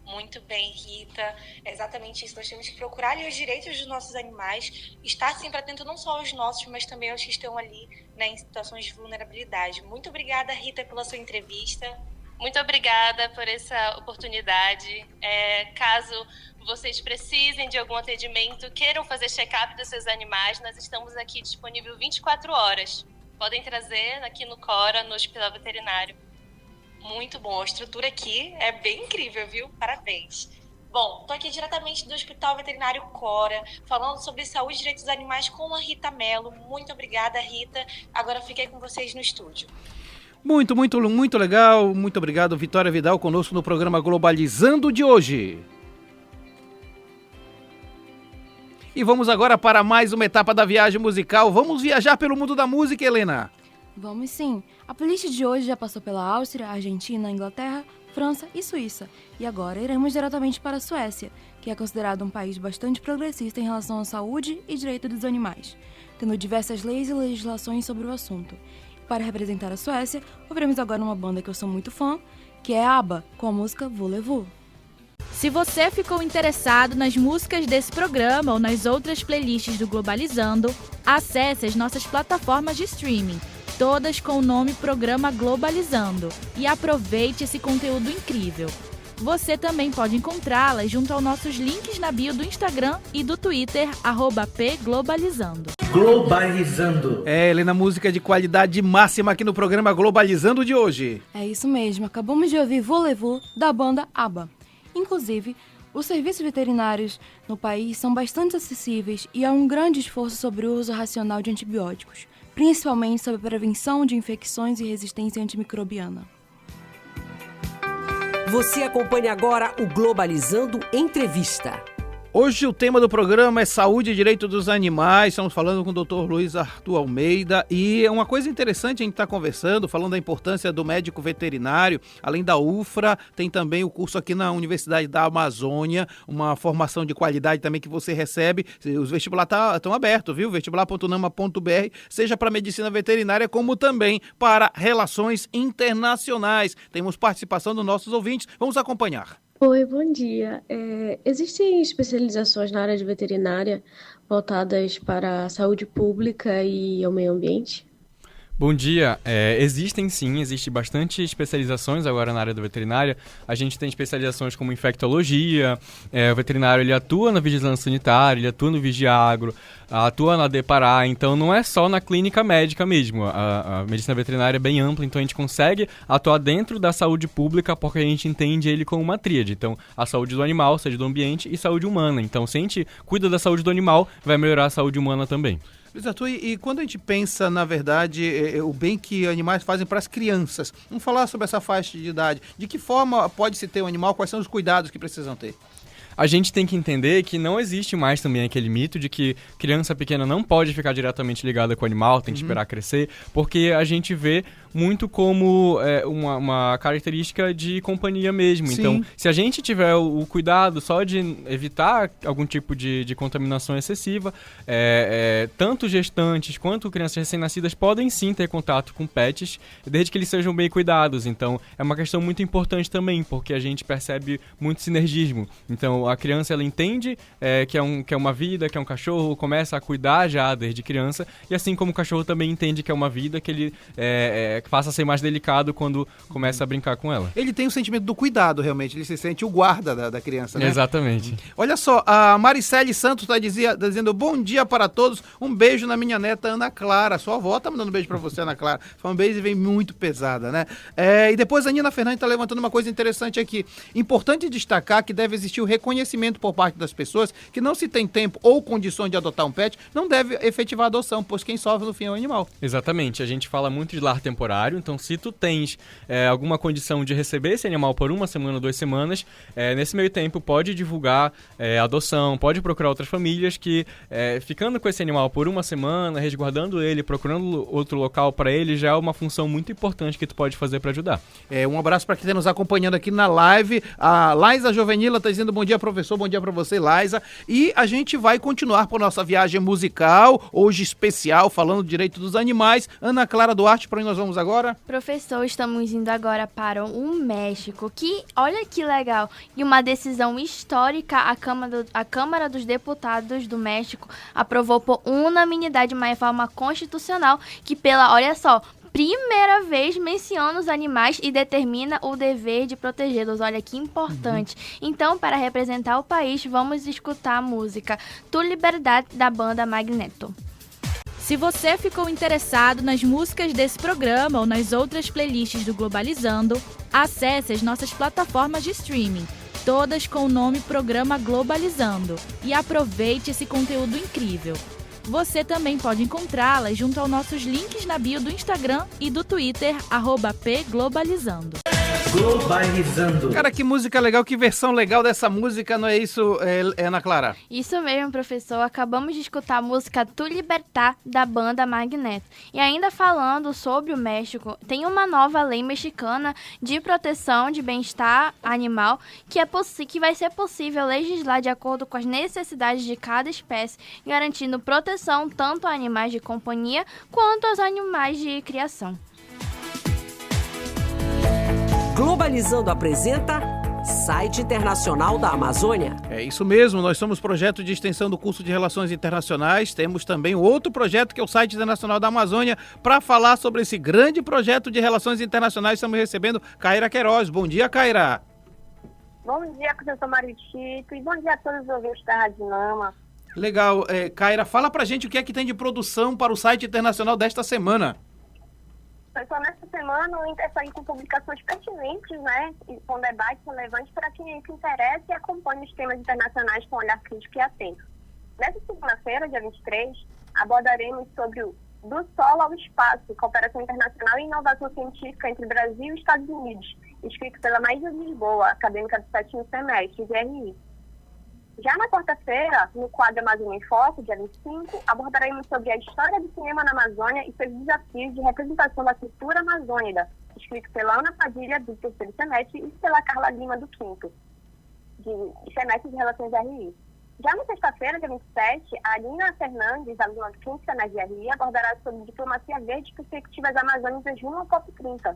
Muito bem, Rita. É exatamente isso. Nós temos que procurar ali os direitos dos nossos animais, estar sempre atento não só aos nossos, mas também aos que estão ali, né, em situações de vulnerabilidade. Muito obrigada, Rita, pela sua entrevista. Muito obrigada por essa oportunidade. Caso vocês precisem de algum atendimento, queiram fazer check-up dos seus animais, nós estamos aqui disponível 24 horas. podem trazer aqui no Cora, no Hospital Veterinário. Muito bom, a estrutura aqui é bem incrível, viu? Parabéns. Bom, estou aqui diretamente do Hospital Veterinário Cora, falando sobre saúde e direitos dos animais com a Rita Mello. Muito obrigada, Rita. Agora fiquei com vocês no estúdio. Muito legal. Muito obrigado, Vitória Vidal, conosco no programa Globalizando de hoje. E vamos agora para mais uma etapa da viagem musical. Vamos viajar pelo mundo da música, Helena. Vamos sim. A playlist de hoje já passou pela Áustria, Argentina, Inglaterra, França e Suíça. E agora iremos diretamente para a Suécia, que é considerado um país bastante progressista em relação à saúde e direito dos animais, tendo diversas leis e legislações sobre o assunto. E para representar a Suécia, ouviremos agora uma banda que eu sou muito fã, que é ABBA, com a música Voulez-vous. Se você ficou interessado nas músicas desse programa ou nas outras playlists do Globalizando, acesse as nossas plataformas de streaming, todas com o nome Programa Globalizando, e aproveite esse conteúdo incrível. Você também pode encontrá-las junto aos nossos links na bio do Instagram e do Twitter, @pglobalizando. Globalizando. Helena, música de qualidade máxima aqui no programa Globalizando de hoje. É isso mesmo, acabamos de ouvir Voulez-vous, da banda ABBA. Inclusive, os serviços veterinários no país são bastante acessíveis e há um grande esforço sobre o uso racional de antibióticos, principalmente sobre a prevenção de infecções e resistência antimicrobiana. Você acompanha agora o Globalizando Entrevista. Hoje o tema do programa é saúde e direito dos animais. Estamos falando com o Dr. Luiz Arthur Almeida. E é uma coisa interessante a gente estar conversando, falando da importância do médico veterinário. Além da UFRA, tem também o curso aqui na Universidade da Amazônia, uma formação de qualidade também que você recebe. Os vestibulares estão abertos, viu? vestibular.nama.br, seja para medicina veterinária, como também para relações internacionais. Temos participação dos nossos ouvintes. Vamos acompanhar. Oi, bom dia. Existem especializações na área de veterinária voltadas para a saúde pública e ao meio ambiente? Bom dia. Existem bastante especializações agora na área da veterinária. A gente tem especializações como infectologia, o veterinário ele atua na vigilância sanitária, ele atua no Vigiagro, atua na Depará, então não é só na clínica médica mesmo. A medicina veterinária é bem ampla, então a gente consegue atuar dentro da saúde pública porque a gente entende ele como uma tríade. Então, a saúde do animal, saúde do ambiente e saúde humana. Então, se a gente cuida da saúde do animal, vai melhorar a saúde humana também. Luiz Arthur, e quando a gente pensa, na verdade, o bem que animais fazem para as crianças, vamos falar sobre essa faixa de idade. De que forma pode-se ter um animal? Quais são os cuidados que precisam ter? A gente tem que entender que não existe mais também aquele mito de que criança pequena não pode ficar diretamente ligada com o animal, tem que esperar crescer, porque a gente vê muito como uma característica de companhia mesmo. Sim. Então, se a gente tiver o cuidado só de evitar algum tipo de contaminação excessiva, tanto gestantes quanto crianças recém-nascidas podem sim ter contato com pets, desde que eles sejam bem cuidados. Então, é uma questão muito importante também, porque a gente percebe muito sinergismo. Então, a criança ela entende que é uma vida, que é um cachorro, começa a cuidar já desde criança, e assim como o cachorro também entende que é uma vida, que ele passa a ser mais delicado quando começa a brincar com ela. Ele tem o sentimento do cuidado, realmente, ele se sente o guarda da criança, né? Exatamente. Olha só, a Maricele Santos está dizendo bom dia para todos, um beijo na minha neta Ana Clara. Sua avó tá mandando um beijo para você, Ana Clara. Foi um beijo e vem muito pesada, né? E depois a Nina Fernandes está levantando uma coisa interessante aqui. Importante destacar que deve existir o reconhecimento por parte das pessoas que não se tem tempo ou condições de adotar um pet, não deve efetivar a adoção, pois quem sofre no fim é o animal. Exatamente. A gente fala muito de lar temporário, então se tu tens alguma condição de receber esse animal por 1 semana ou 2 semanas, nesse meio tempo pode divulgar adoção, pode procurar outras famílias que ficando com esse animal por 1 semana, resguardando ele, procurando outro local para ele, já é uma função muito importante que tu pode fazer para ajudar. Um abraço para quem está nos acompanhando aqui na live. A Laisa Jovenila está dizendo bom dia, professor, bom dia para você, Laisa. E a gente vai continuar por nossa viagem musical, hoje especial, falando do direito dos animais. Ana Clara Duarte, para onde nós vamos agora? Professor, estamos indo agora para o México, que, olha que legal, e uma decisão histórica, a Câmara dos Deputados do México aprovou por unanimidade uma reforma constitucional que olha só, primeira vez menciona os animais e determina o dever de protegê-los. Olha que importante. Então, para representar o país, vamos escutar a música Tu Liberdade, da banda Magneto. Se você ficou interessado nas músicas desse programa ou nas outras playlists do Globalizando, acesse as nossas plataformas de streaming, todas com o nome Programa Globalizando, e aproveite esse conteúdo incrível. Você também pode encontrá-las junto aos nossos links na bio do Instagram e do Twitter, @pglobalizando. Globalizando. Cara, que música legal, que versão legal dessa música, não é isso, Ana Clara? Isso mesmo, professor. Acabamos de escutar a música Tu Libertar, da banda Magneto. E ainda falando sobre o México, tem uma nova lei mexicana de proteção de bem-estar animal que vai ser possível legislar de acordo com as necessidades de cada espécie, garantindo proteção tanto a animais de companhia quanto aos animais de criação. Globalizando apresenta Site Internacional da Amazônia. É isso mesmo, nós somos projeto de extensão do curso de Relações Internacionais, temos também outro projeto que é o Site Internacional da Amazônia. Para falar sobre esse grande projeto de Relações Internacionais, estamos recebendo Caira Queiroz. Bom dia, Caira. Bom dia, professor Mário Tito, e bom dia a todos os ouvintes da Rádio Nama. Legal, Caira, fala pra gente o que é que tem de produção para o Site Internacional desta semana. Pessoal, nessa semana o Inter sai com publicações pertinentes, né, e com debates relevantes para quem se interessa e acompanha os temas internacionais com olhar crítico e atento. Nessa segunda-feira, dia 23, abordaremos sobre o Do Solo ao Espaço, Cooperação Internacional e Inovação Científica entre Brasil e Estados Unidos, escrito pela Maísa Lisboa, acadêmica do 7º semestre, GRI. Já na quarta-feira, no quadro Amazônia em Foco, dia 25, abordaremos sobre a história do cinema na Amazônia e seus desafios de representação da cultura amazônica, escrito pela Ana Padilha, do 3º semestre, e pela Carla Lima, do 5º, de semestre de Relações RI. Já na sexta-feira, dia 27, a Alina Fernandes, aluna do 5º semestre de RI, abordará sobre diplomacia verde e perspectivas amazônicas rumo ao COP30.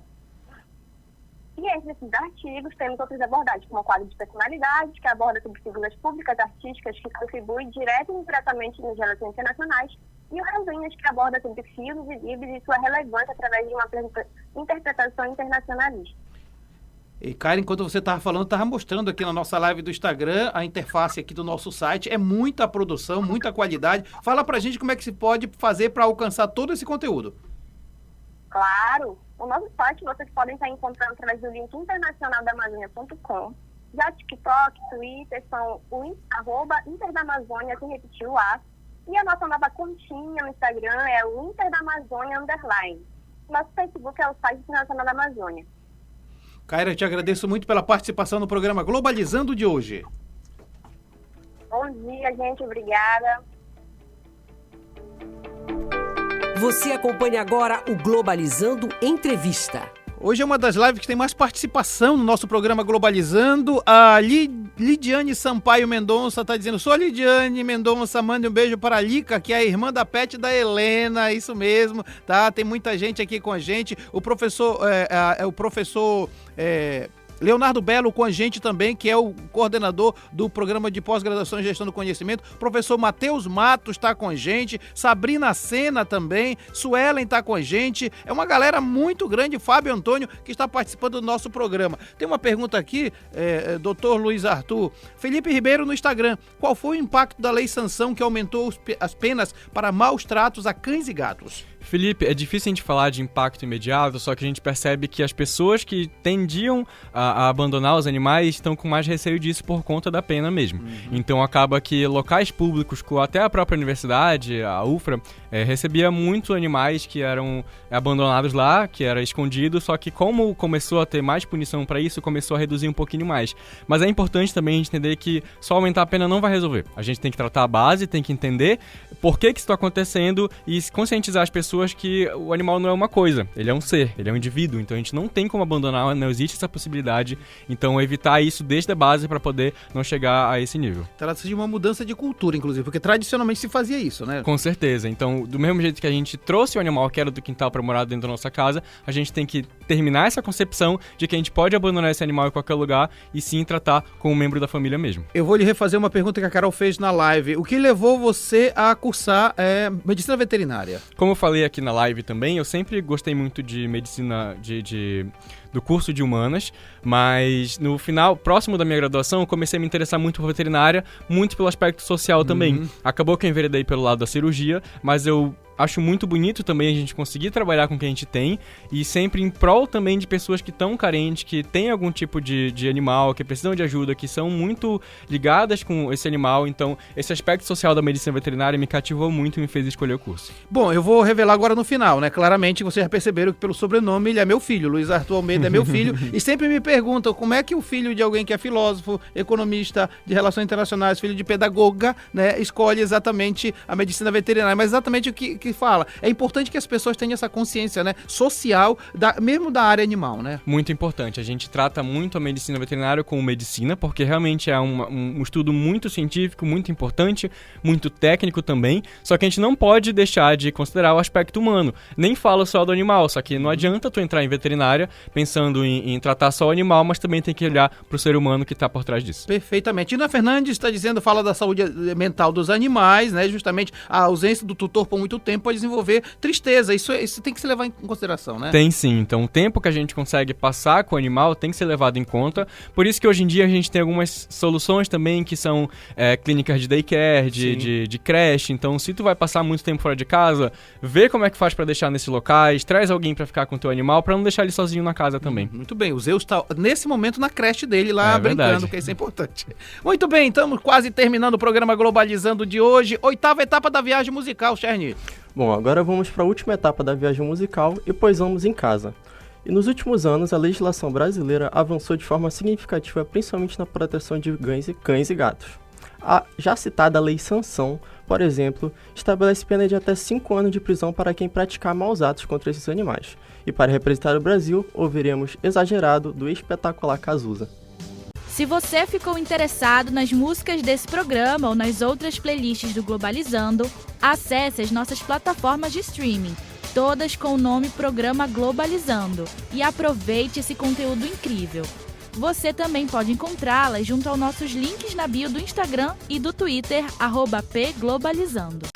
E entre esses artigos, temos outras abordagens, como o quadro de personalidades, que aborda sobre figuras públicas artísticas que contribuem direto e indiretamente nas relações internacionais, e o Resenhas, que aborda sobre filmes e livros e sua relevância através de uma interpretação internacionalista. E, Caira, enquanto você estava falando, estava mostrando aqui na nossa live do Instagram a interface aqui do nosso site. É muita produção, muita qualidade. Fala pra gente como é que se pode fazer para alcançar todo esse conteúdo. Claro! O nosso site vocês podem estar encontrando através do link internacionaldamazônia.com. Já TikTok, Twitter são o @Interdamazônia, sem repetir o A. E a nossa nova continha no Instagram é o Interdamazônia _. Nosso Facebook é o site Internacional da Amazônia. Caira, eu te agradeço muito pela participação no programa Globalizando de hoje. Bom dia, gente. Obrigada. Você acompanha agora o Globalizando Entrevista. Hoje é uma das lives que tem mais participação no nosso programa Globalizando. A Lidiane Sampaio Mendonça está dizendo: sou a Lidiane Mendonça, mande um beijo para a Lica, que é a irmã da Pet da Helena. Isso mesmo, tá? Tem muita gente aqui com a gente. O professor Leonardo Belo com a gente também, que é o coordenador do programa de pós-graduação em gestão do conhecimento. Professor Matheus Matos está com a gente, Sabrina Sena também, Suelen está com a gente. É uma galera muito grande, Fábio Antônio, que está participando do nosso programa. Tem uma pergunta aqui, doutor Luiz Arthur. Felipe Ribeiro no Instagram: qual foi o impacto da lei sanção que aumentou as penas para maus tratos a cães e gatos? Felipe, é difícil a gente falar de impacto imediato, só que a gente percebe que as pessoas que tendiam a abandonar os animais estão com mais receio disso por conta da pena mesmo. Então acaba que locais públicos, até a própria universidade, a UFRA, recebia muitos animais que eram abandonados lá, que era escondido, só que como começou a ter mais punição para isso, começou a reduzir um pouquinho mais. Mas é importante também a gente entender que só aumentar a pena não vai resolver. A gente tem que tratar a base, tem que entender por que isso está acontecendo e conscientizar as pessoas que o animal não é uma coisa, ele é um ser, ele é um indivíduo, então a gente não tem como abandonar, não existe essa possibilidade, então evitar isso desde a base para poder não chegar a esse nível. Trata-se de uma mudança de cultura, inclusive, porque tradicionalmente se fazia isso, né? Com certeza, então do mesmo jeito que a gente trouxe o animal que era do quintal para morar dentro da nossa casa, a gente tem que terminar essa concepção de que a gente pode abandonar esse animal em qualquer lugar e sim tratar como um membro da família mesmo. Eu vou lhe refazer uma pergunta que a Carol fez na live. O que levou você a cursar medicina veterinária? Como eu falei aqui na live também, eu sempre gostei muito de medicina, do curso de humanas, mas no final, próximo da minha graduação, eu comecei a me interessar muito por veterinária, muito pelo aspecto social também. Acabou que eu enveredei pelo lado da cirurgia, mas eu acho muito bonito também a gente conseguir trabalhar com o que a gente tem e sempre em prol também de pessoas que estão carentes, que têm algum tipo de animal, que precisam de ajuda, que são muito ligadas com esse animal. Então, esse aspecto social da medicina veterinária me cativou muito e me fez escolher o curso. Bom, eu vou revelar agora no final, né? Claramente vocês já perceberam que pelo sobrenome ele é meu filho, Luiz Arthur Almeida é meu filho, e sempre me perguntam como é que o filho de alguém que é filósofo, economista, de relações internacionais, filho de pedagoga, né, escolhe exatamente a medicina veterinária, mas exatamente o que fala. É importante que as pessoas tenham essa consciência, né, social, mesmo da área animal, né? Muito importante. A gente trata muito a medicina veterinária como medicina, porque realmente é um estudo muito científico, muito importante, muito técnico também, só que a gente não pode deixar de considerar o aspecto humano. Nem falo só do animal, só que não adianta tu entrar em veterinária pensando em tratar só o animal, mas também tem que olhar para o ser humano que está por trás disso. Perfeitamente. Ina Fernandes está dizendo, fala da saúde mental dos animais, né? Justamente a ausência do tutor por muito tempo pode desenvolver tristeza. Isso tem que se levar em consideração, né? Tem sim. Então o tempo que a gente consegue passar com o animal tem que ser levado em conta. Por isso que hoje em dia a gente tem algumas soluções também que são clínicas de daycare, de creche. Então se tu vai passar muito tempo fora de casa, vê como é que faz para deixar nesses locais, traz alguém para ficar com o teu animal, para não deixar ele sozinho na casa também. Muito bem. O Zeus está nesse momento na creche dele lá brincando, que isso é importante. Muito bem, estamos quase terminando o programa Globalizando de hoje. 8ª etapa da viagem musical, Cherny. Bom, agora vamos para a última etapa da viagem musical e pousamos em casa. E nos últimos anos, a legislação brasileira avançou de forma significativa, principalmente na proteção de cães e gatos. A já citada Lei Sanção, por exemplo, estabelece pena de até 5 anos de prisão para quem praticar maus atos contra esses animais. E para representar o Brasil, ouviremos Exagerado, do espetacular Cazuza. Se você ficou interessado nas músicas desse programa ou nas outras playlists do Globalizando, acesse as nossas plataformas de streaming, todas com o nome Programa Globalizando, e aproveite esse conteúdo incrível. Você também pode encontrá-las junto aos nossos links na bio do Instagram e do Twitter, @pglobalizando.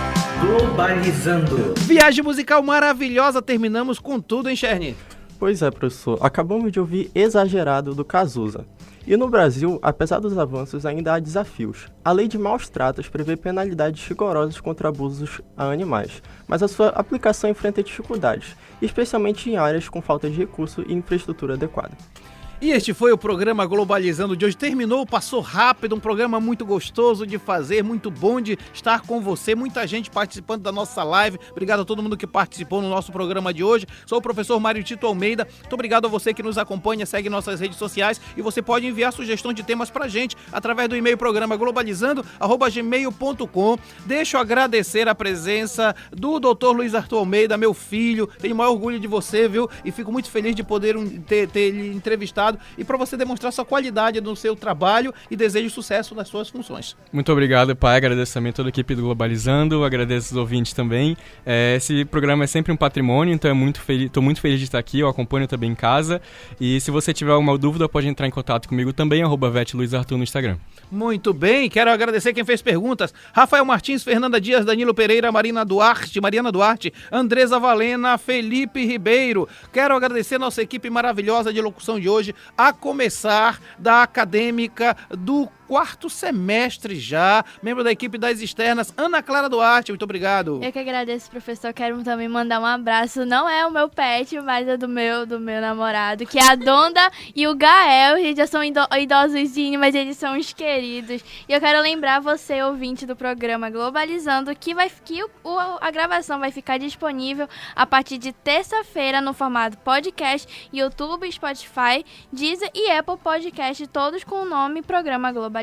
Globalizando. Viagem musical maravilhosa, terminamos com tudo, hein, Cherny? Pois é, professor. Acabamos de ouvir Exagerado, do Cazuza. E no Brasil, apesar dos avanços, ainda há desafios. A lei de maus tratos prevê penalidades rigorosas contra abusos a animais, mas a sua aplicação enfrenta dificuldades, especialmente em áreas com falta de recurso e infraestrutura adequada. E este foi o programa Globalizando de hoje. Terminou, passou rápido, um programa muito gostoso de fazer, muito bom de estar com você, muita gente participando da nossa live. Obrigado a todo mundo que participou no nosso programa de hoje. Sou o professor Mário Tito Almeida. Muito obrigado a você que nos acompanha, segue nossas redes sociais e você pode enviar sugestão de temas pra gente através do e-mail programa globalizando@gmail.com. Deixa eu agradecer a presença do Dr. Luiz Arthur Almeida, meu filho. Tenho o maior orgulho de você, viu? E fico muito feliz de poder ter ele entrevistado e para você demonstrar sua qualidade no seu trabalho e desejo sucesso nas suas funções. Muito obrigado, pai. Agradeço também toda a equipe do Globalizando, agradeço os ouvintes também. Esse programa é sempre um patrimônio, então estou muito feliz de estar aqui, eu acompanho também em casa. E se você tiver alguma dúvida, pode entrar em contato comigo também, @vetluizarthur no Instagram. Muito bem, quero agradecer quem fez perguntas: Rafael Martins, Fernanda Dias, Danilo Pereira, Mariana Duarte, Andresa Valena, Felipe Ribeiro. Quero agradecer nossa equipe maravilhosa de locução de hoje, a começar da acadêmica do 4º semestre já, membro da equipe das externas, Ana Clara Duarte, muito obrigado. Eu que agradeço, professor, quero também mandar um abraço, não é o meu pet, mas é do meu namorado, que é a Donda e o Gael, eles já são idosozinhos, mas eles são os queridos. E eu quero lembrar você, ouvinte do programa Globalizando, que a gravação vai ficar disponível a partir de terça-feira no formato podcast, YouTube, Spotify, Deezer e Apple Podcast, todos com o nome Programa Globalizando.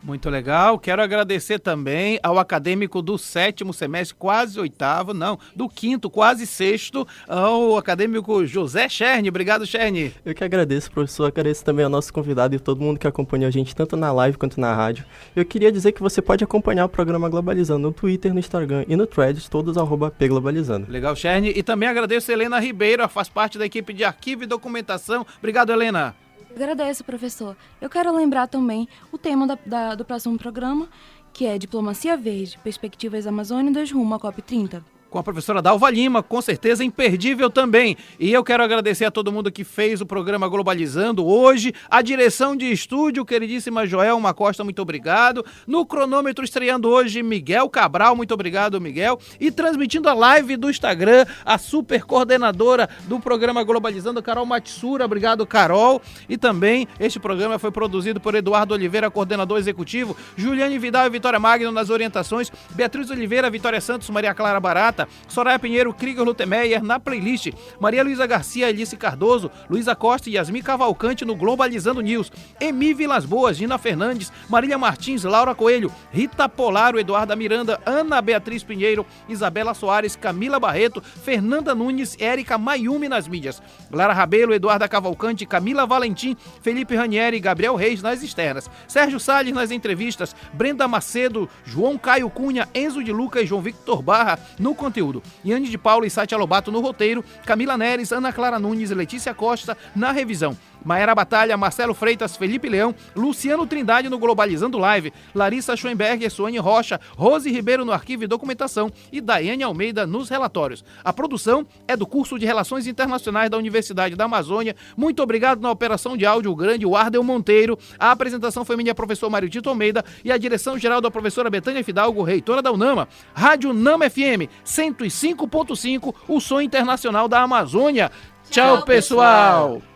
Muito legal, quero agradecer também ao acadêmico do 7º semestre, quase 8º, não, do 5º, quase 6º, ao acadêmico José Cherny. Obrigado, Cherny. Eu que agradeço, professor, agradeço também ao nosso convidado e todo mundo que acompanhou a gente, tanto na live quanto na rádio. Eu queria dizer que você pode acompanhar o programa Globalizando no Twitter, no Instagram e no Threads, todos @pglobalizando. Legal, Cherny. E também agradeço a Helena Ribeiro, faz parte da equipe de arquivo e documentação. Obrigado, Helena. Agradeço, professor. Eu quero lembrar também o tema do próximo programa, que é Diplomacia Verde, Perspectivas Amazônicas rumo à COP30. com a professora Dalva Lima, com certeza imperdível também. E eu quero agradecer a todo mundo que fez o programa Globalizando hoje, a direção de estúdio, queridíssima Joelma Costa, muito obrigado. No cronômetro estreando hoje, Miguel Cabral, muito obrigado, Miguel. E transmitindo a live do Instagram, a super coordenadora do programa Globalizando, Carol Matsura, obrigado, Carol. E também este programa foi produzido por Eduardo Oliveira, coordenador executivo, Juliane Vidal e Vitória Magno nas orientações, Beatriz Oliveira, Vitória Santos, Maria Clara Barata, Soraya Pinheiro, Krieger Lutemeyer na playlist, Maria Luísa Garcia, Alice Cardoso, Luísa Costa e Yasmin Cavalcante no Globalizando News, Emi Vilas Boas, Gina Fernandes, Marília Martins, Laura Coelho, Rita Polaro, Eduarda Miranda, Ana Beatriz Pinheiro, Isabela Soares, Camila Barreto, Fernanda Nunes, Érica Mayumi nas mídias, Lara Rabelo, Eduarda Cavalcante, Camila Valentim, Felipe Ranieri e Gabriel Reis nas externas, Sérgio Salles nas entrevistas, Brenda Macedo, João Caio Cunha, Enzo de Luca e João Victor Barra no conteúdo, Yane de Paula e Sátia Lobato no roteiro, Camila Neres, Ana Clara Nunes e Letícia Costa na revisão, Maera Batalha, Marcelo Freitas, Felipe Leão, Luciano Trindade no Globalizando Live, Larissa Schoenberger, Suane Rocha, Rose Ribeiro no Arquivo e Documentação e Daiane Almeida nos relatórios. A produção é do curso de Relações Internacionais da Universidade da Amazônia. Muito obrigado na operação de áudio, o grande Wardel Monteiro. A apresentação foi minha professor Mário Tito Almeida e a direção geral da professora Betânia Fidalgo, reitora da UNAMA. Rádio Nama FM 105.5, o som internacional da Amazônia. Tchau, pessoal!